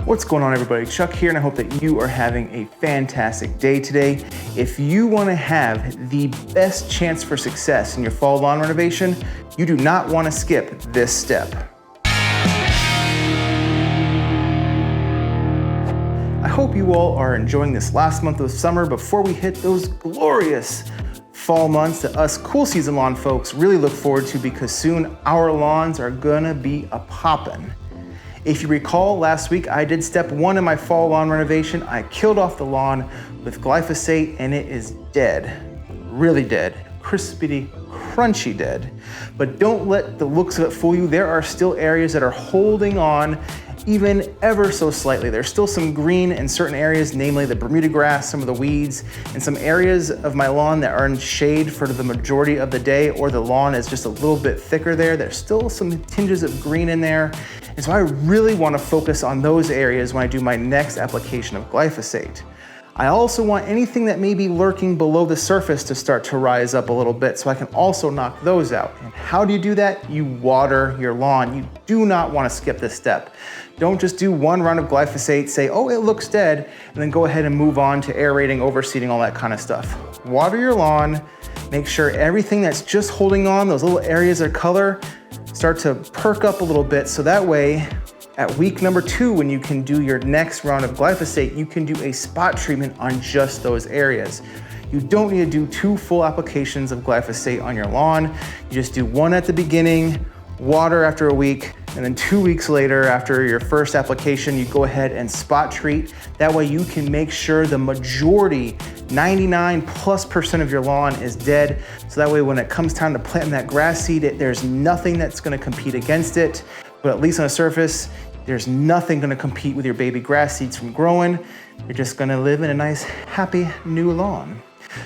What's going on, everybody? Chuck here, and I hope that you are having a fantastic day today. If you want to have the best chance for success in your fall lawn renovation, you do not want to skip this step. I hope you all are enjoying this last month of summer before we hit those glorious fall months that us cool season lawn folks really look forward to, because soon our lawns are gonna be a-poppin'. If you recall, last week I did step one in my fall lawn renovation. I killed off the lawn with glyphosate and it is dead, really dead, crispy, crunchy dead. But don't let the looks of it fool you. There are still areas that are holding on, even ever so slightly. There's still some green in certain areas, namely the Bermuda grass, some of the weeds, and some areas of my lawn that are in shade for the majority of the day, or the lawn is just a little bit thicker there. There's still some tinges of green in there. And so I really want to focus on those areas when I do my next application of glyphosate. I also want anything that may be lurking below the surface to start to rise up a little bit, so I can also knock those out. And how do you do that? You water your lawn. You do not want to skip this step. Don't just do one round of glyphosate, say, oh, it looks dead, and then go ahead and move on to aerating, overseeding, all that kind of stuff. Water your lawn, make sure everything that's just holding on, those little areas of color, start to perk up a little bit, so that way, at week number 2, when you can do your next round of glyphosate, you can do a spot treatment on just those areas. You don't need to do 2 full applications of glyphosate on your lawn. You just do one at the beginning, water after a week, and then 2 weeks later, after your first application, you go ahead and spot treat. That way you can make sure the majority, 99+% of your lawn is dead. So that way when it comes time to plant that grass seed, there's nothing that's gonna compete against it. But at least on the surface, there's nothing gonna compete with your baby grass seeds from growing. You're just gonna live in a nice, happy new lawn.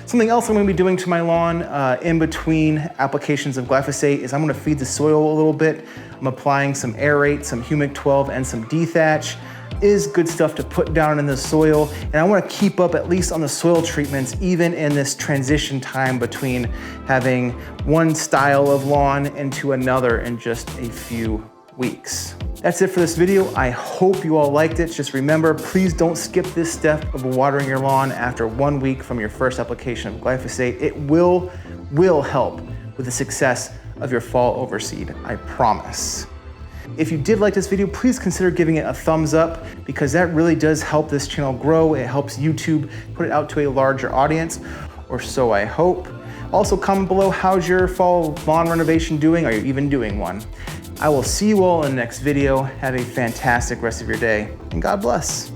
Something else I'm gonna be doing to my lawn in between applications of glyphosate is I'm gonna feed the soil a little bit. I'm applying some Aerate, some Humic 12, and some D-Thatch. Is good stuff to put down in the soil, and I want to keep up at least on the soil treatments even in this transition time between having one style of lawn into another in just a few weeks. That's it for this video. I hope you all liked it. Just remember, please don't skip this step of watering your lawn after 1 week from your first application of glyphosate. It will help with the success of your fall overseed, I promise. If you did like this video, please consider giving it a thumbs up, because that really does help this channel grow. It helps YouTube put it out to a larger audience, or so I hope. Also, comment below, how's your fall lawn renovation doing? Are you even doing one? I will see you all in the next video. Have a fantastic rest of your day, and God bless.